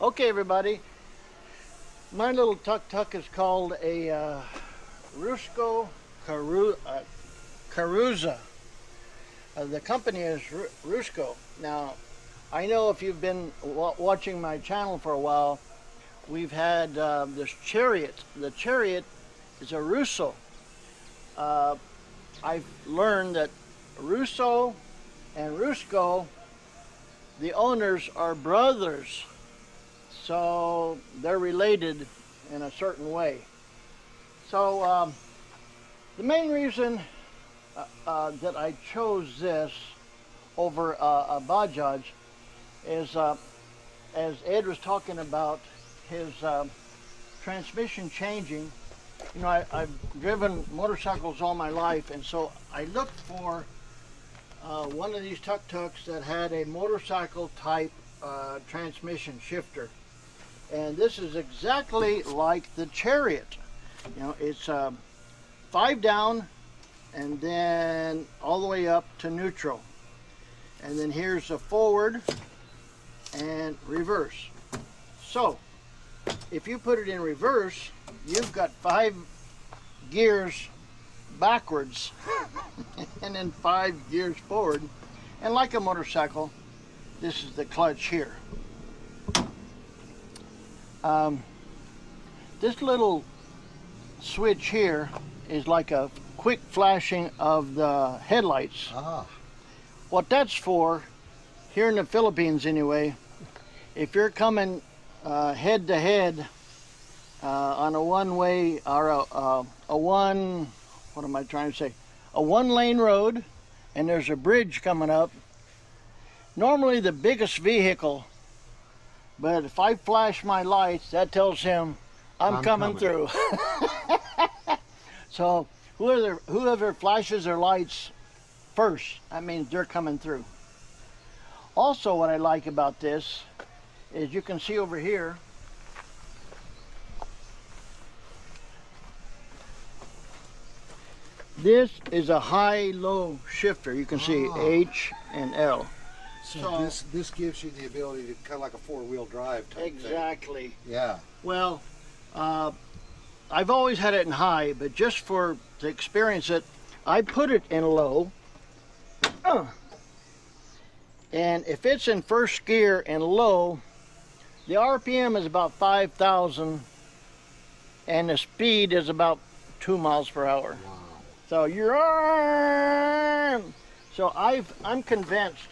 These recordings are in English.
Okay, everybody, my little tuk-tuk is called a Rusco Caruza. The company is Rusco. Now, I know if you've been watching my channel for a while, we've had this Chariot. The Chariot is a Russo. I've learned that Russo and Rusco, the owners are brothers. So they're related in a certain way. So the main reason that I chose this over a Bajaj is, as Ed was talking about his transmission changing. You know, I've driven motorcycles all my life, and so I looked for one of these tuk-tuks that had a motorcycle type transmission shifter. And this is exactly like the Chariot. You know, it's 5 down and then all the way up to neutral. And then here's the forward and reverse. So if you put it in reverse, you've got 5 gears backwards and then 5 gears forward. And like a motorcycle, this is the clutch here. This little switch here is like a quick flashing of the headlights. What that's for, here in the Philippines anyway, if you're coming head to head on a one-way or a one-lane road, and there's a bridge coming up, normally the biggest vehicle, but if I flash my lights, that tells him I'm coming through. So whoever flashes their lights first, that means they're coming through. Also, what I like about this is you can see over here, this is a high-low shifter. You can see H and L. So this gives you the ability to kind of like a 4-wheel drive type Exactly. thing. Yeah. Well, I've always had it in high, but just to experience it, I put it in low. And if it's in first gear and low, the RPM is about 5,000 and the speed is about 2 miles per hour. Wow. So so I'm convinced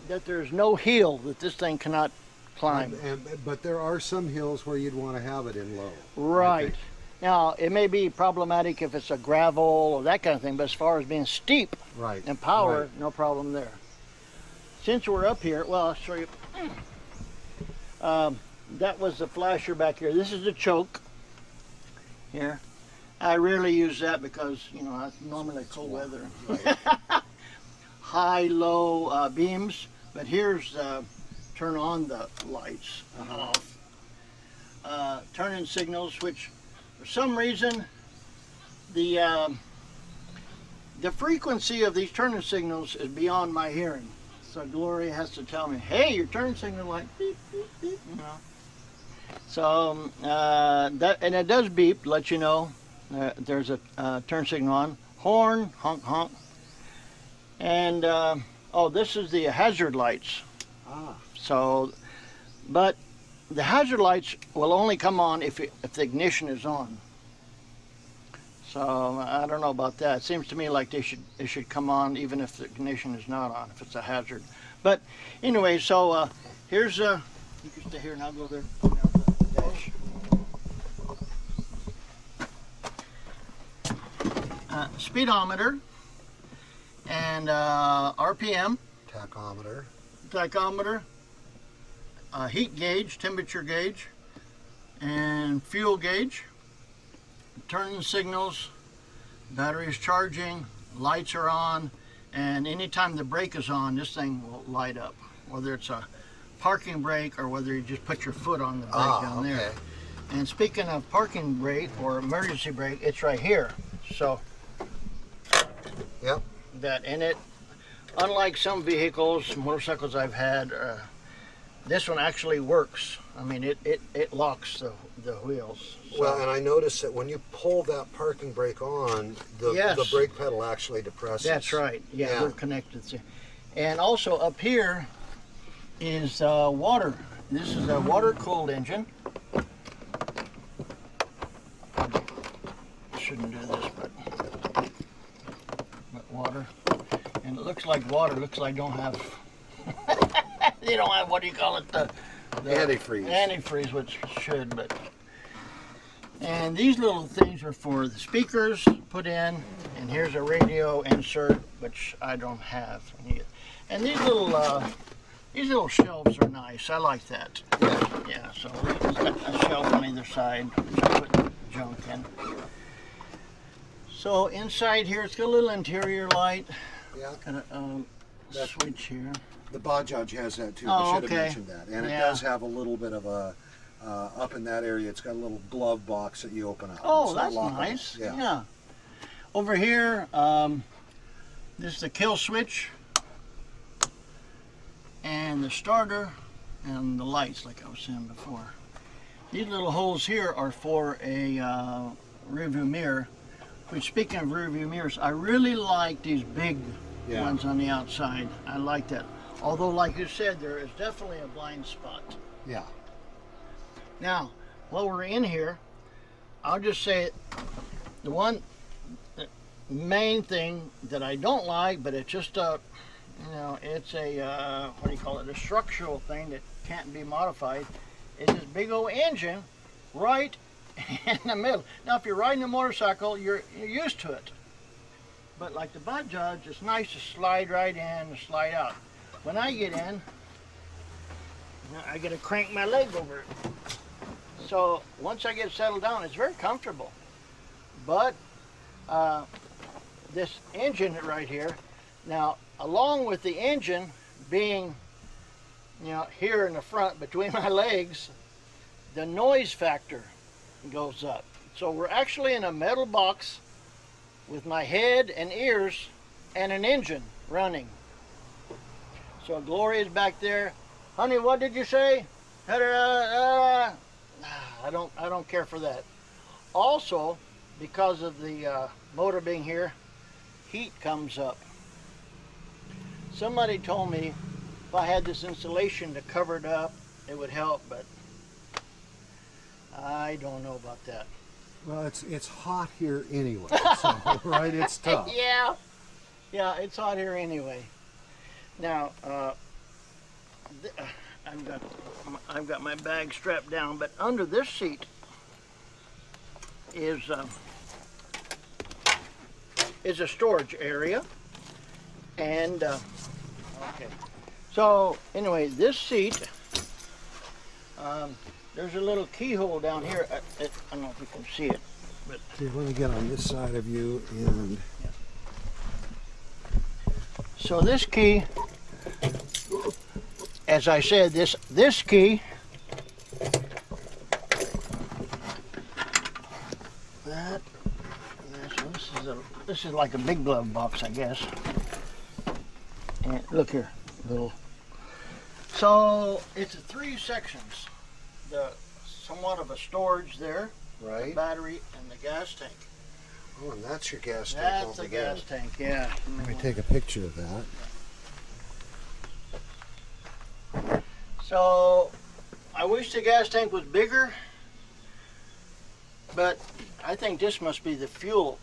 that there's no hill that this thing cannot climb. But there are some hills where you'd want to have it in low. Right. Now, it may be problematic if it's a gravel or that kind of thing, but as far as being steep and power, no problem there. Since we're up here, well, I'll show you. That was the flasher back here. This is the choke here. I rarely use that because, you know, it's normally cold weather. High, low beams. But here's turn on the lights and off. Turn-in signals, which for some reason the frequency of these turn-in signals is beyond my hearing. So Gloria has to tell me, hey, your turn signal like beep, beep, beep. You know. So and it does beep, let you know there's a turn signal on. Horn, honk, honk. And oh, this is the hazard lights. So, but the hazard lights will only come on if the ignition is on. So I don't know about that. It seems to me like they should come on even if the ignition is not on, if it's a hazard. But anyway, so here's you can stay here and I'll go there. Dash. Speedometer and RPM. Tachometer. Heat gauge, temperature gauge, and fuel gauge. Turn signals, battery is charging, lights are on, and anytime the brake is on, this thing will light up, whether it's a parking brake or whether you just put your foot on the brake down there. And speaking of parking brake or emergency brake, it's right here. So that, and it, unlike some vehicles, motorcycles I've had, this one actually works. I mean, it locks the wheels. So. Well, and I noticed that when you pull that parking brake on, the brake pedal actually depresses. That's right. Yeah, we're connected to. And also up here is water. This is a water-cooled engine. Shouldn't do this, but water. And it looks like water. Looks like don't have. They don't have, what do you call it? The antifreeze. Antifreeze, which should, but. And these little things are for the speakers put in, and here's a radio insert, which I don't have. And these little shelves are nice. I like that. Yeah. So it's got a shelf on either side, which I put junk in. So inside here, it's got a little interior light. Yeah. Got a switch here. The Bajaj has that too. Oh, I should have okay. mentioned that. And it does have a little bit of a, up in that area, it's got a little glove box that you open up. Oh, that's nice. Yeah. Over here, this is the kill switch and the starter and the lights, like I was saying before. These little holes here are for a rear view mirror. Which, speaking of rear view mirrors, I really like these big ones on the outside. I like that. Although, like you said, there is definitely a blind spot. Yeah. Now, while we're in here, I'll just say the main thing that I don't like, but it's just a, it's a, what do you call it, a structural thing that can't be modified, is this big old engine right in the middle. Now, if you're riding a motorcycle, you're used to it. But like the Bajaj, it's nice to slide right in and slide out. When I get in, I got to crank my leg over it. So once I get settled down, it's very comfortable. But this engine right here, now along with the engine being, here in the front between my legs, the noise factor goes up. So we're actually in a metal box with my head and ears and an engine running. So Gloria's back there. Honey, what did you say? I don't care for that. Also, because of the motor being here, heat comes up. Somebody told me if I had this insulation to cover it up, it would help, but I don't know about that. Well, it's hot here anyway, so, right? It's tough. Yeah, it's hot here anyway. Now, I've got my bag strapped down, but under this seat is a storage area, and okay. So anyway, this seat, there's a little keyhole down here. I don't know if you can see it, but here, let me get on this side of you and. So this key, as I said, this key, this is like a big glove box, I guess. And look here, little. So it's 3 sections. The somewhat of a storage there, right? The battery and the gas tank. Oh, and that's your gas tank. That's the gas tank, yeah. Let me take a picture of that. So I wish the gas tank was bigger, but I think this must be the fuel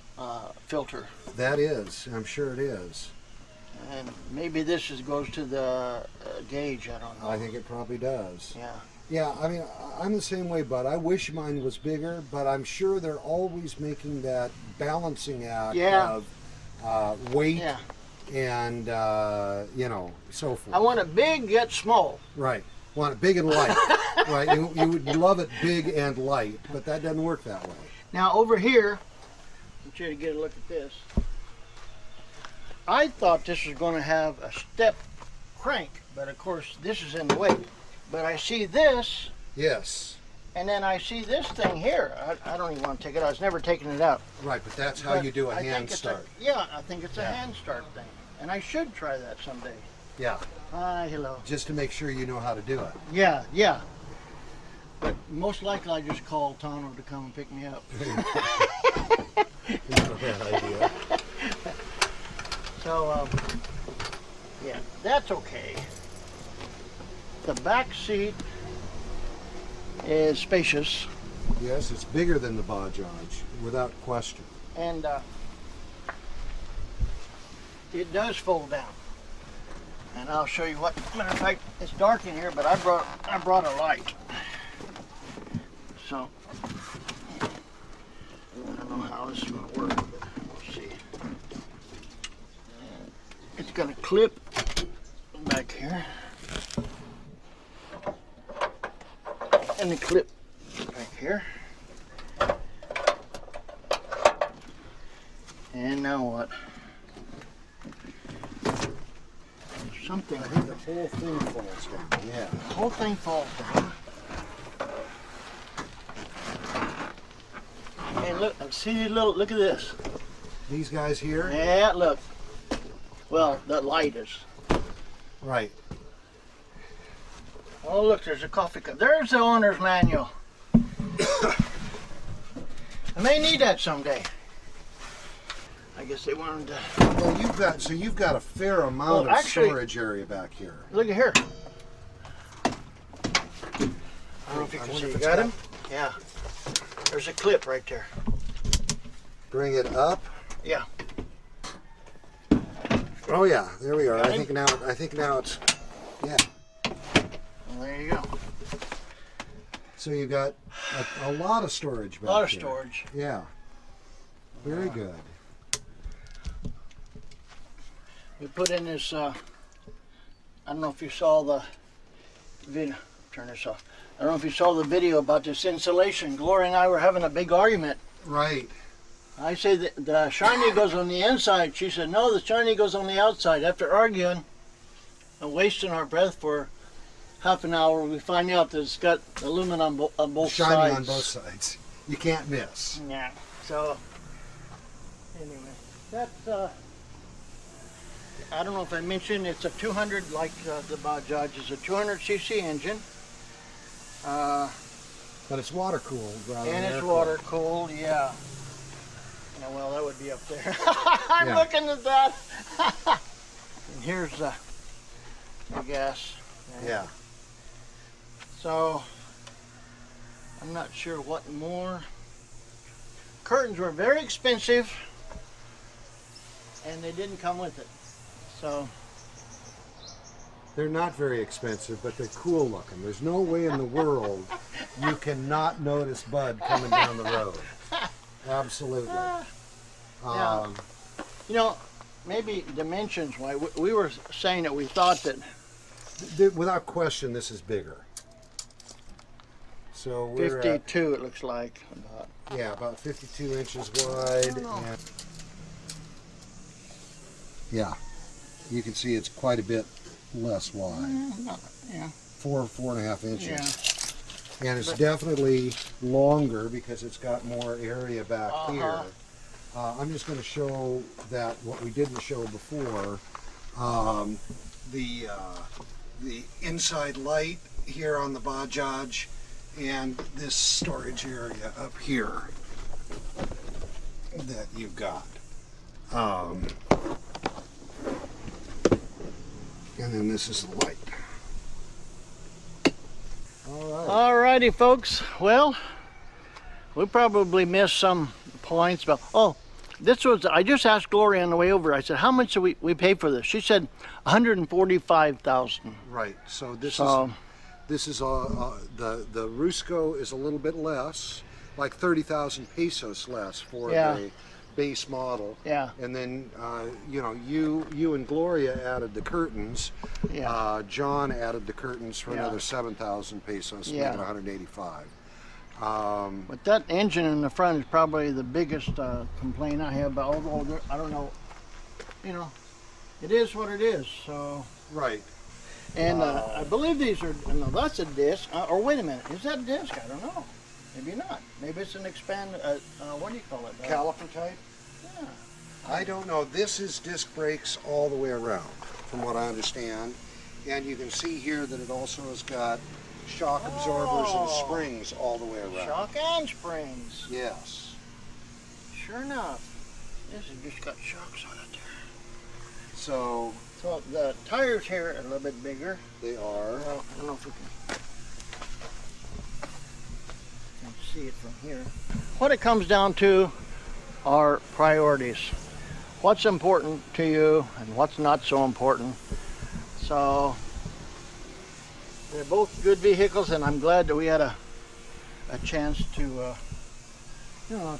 filter. That is, I'm sure it is. And maybe this goes to the gauge, I don't know. I think it probably does. Yeah. Yeah, I mean, I'm the same way, Bud. I wish mine was bigger, but I'm sure they're always making that balancing act of weight and, so forth. I want it big yet small. Right. Want it big and light. Right. You would love it big and light, but that doesn't work that way. Now over here, I want you to get a look at this. I thought this was going to have a step crank, but of course this is in the way. But I see this. Yes. And then I see this thing here. I don't even want to take it out. I was never taking it out. Right, but that's how you do a hand start. I think it's a hand start thing. And I should try that someday. Yeah. Hi, hello. Just to make sure you know how to do it. Yeah, yeah. But most likely I just call Tano to come and pick me up. Not a bad idea. So, yeah, that's okay. The back seat is spacious. Yes, it's bigger than the Bajaj, without question. And it does fold down. And I'll show you what. Matter of fact, it's dark in here, but I brought a light. So I don't know how this is going to work, but we'll see. It's going to clip back here, and the clip back here. And now what? Something. I think the whole thing falls down. Yeah. The whole thing falls down. And look, see, look at this. These guys here? Yeah, look. Well, the light is. Right. Oh, look, there's a coffee cup. There's the owner's manual. I may need that someday. I guess they wanted to. Well, you've got a fair amount of storage area back here. Look at here. I don't know if you can see. You got him? Yeah. There's a clip right there. Bring it up. Yeah. Oh yeah, there we are. Got I him? think now it's yeah. Well, there you go. So you got a lot of storage back here. A lot of storage. Yeah. Very good. We put in this, I don't know if you saw the video, turn this off. I don't know if you saw the video about this insulation. Gloria and I were having a big argument. Right. I say that the shiny goes on the inside. She said, no, the shiny goes on the outside. After arguing and wasting our breath for half an hour, we find out that it's got aluminum on both sides. Shiny on both sides. You can't miss. Yeah. So, anyway, that's, I don't know if I mentioned, it's a 200, like the Bajaj is a 200cc engine. But it's water cooled rather than And it's air water cooled. cooled, yeah. Yeah, well, that would be up there. I'm looking at that. And here's the gas. Yeah. So, I'm not sure what more. Curtains were very expensive, and they didn't come with it. So, They're not very expensive, but they're cool looking. There's no way in the world you cannot notice Bud coming down the road. Absolutely. yeah. You know, maybe dimensions wise, we were saying that we thought that Without question, this is bigger. So we're 52, it looks like. about 52 inches wide. And yeah, you can see it's quite a bit less wide. Yeah. 4.5 inches. Yeah. And it's definitely longer because it's got more area back here. I'm just going to show that what we didn't show before, the inside light here on the Bajaj and this storage area up here that you've got. And then this is the light. All righty, folks. Well, we probably missed some points, but I just asked Gloria on the way over. I said, how much did we pay for this? She said $145,000. Right. So this is the Rusco is a little bit less, like 30,000 pesos less for the base model. Yeah. And then you and Gloria added the curtains. Yeah. John added the curtains for another 7,000 pesos, making 185. But that engine in the front is probably the biggest complaint I have. But although I don't know, it is what it is. So. Right. And I believe these are. No, that's a disc. Or wait a minute, is that a disc? I don't know. Maybe not. Maybe it's an expand. What do you call it? Caliper type. Yeah. I don't know. This is disc brakes all the way around. from what I understand. And you can see here that it also has got shock absorbers and springs all the way around. Shock and springs. Yes. Sure enough. This has just got shocks on it there. So the tires here are a little bit bigger. they are. Well, I don't know if we can see it from here. What it comes down to are priorities. What's important to you and what's not so important. So they're both good vehicles, and I'm glad that we had a chance to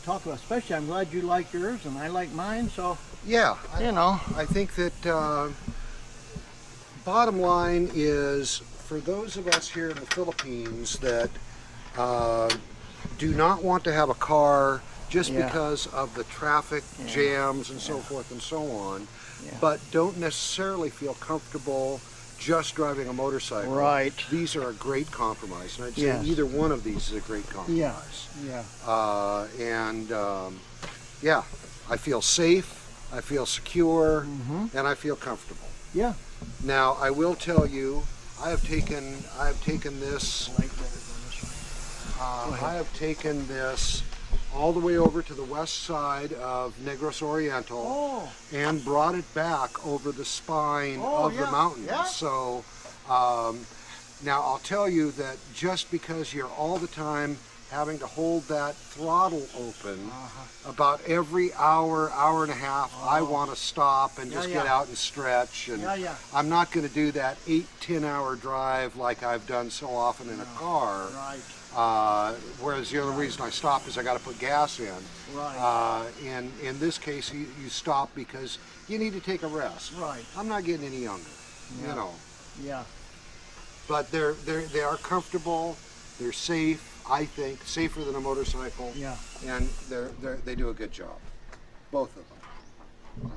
talk about. Especially, I'm glad you like yours and I like mine. So yeah, I think that bottom line is, for those of us here in the Philippines that do not want to have a car just because of the traffic jams and so forth and so on, but don't necessarily feel comfortable just driving a motorcycle. Right. These are a great compromise, and I'd say either one of these is a great compromise. I feel safe, I feel secure, and I feel comfortable. Yeah. Now, I will tell you, I have taken this. I have taken this all the way over to the west side of Negros Oriental and brought it back over the spine of the mountains. Yeah. So now I'll tell you that just because you're all the time having to hold that throttle open, about every hour and a half, I want to stop and just get out and stretch. And I'm not going to do that 8-10 hour drive like I've done so often in a car. Right. Whereas the only reason I stop is I got to put gas in. Right. And in this case, you stop because you need to take a rest. Right. I'm not getting any younger, you know. Yeah. But they are comfortable. They're safe. I think safer than a motorcycle. Yeah. And they do a good job, both of them.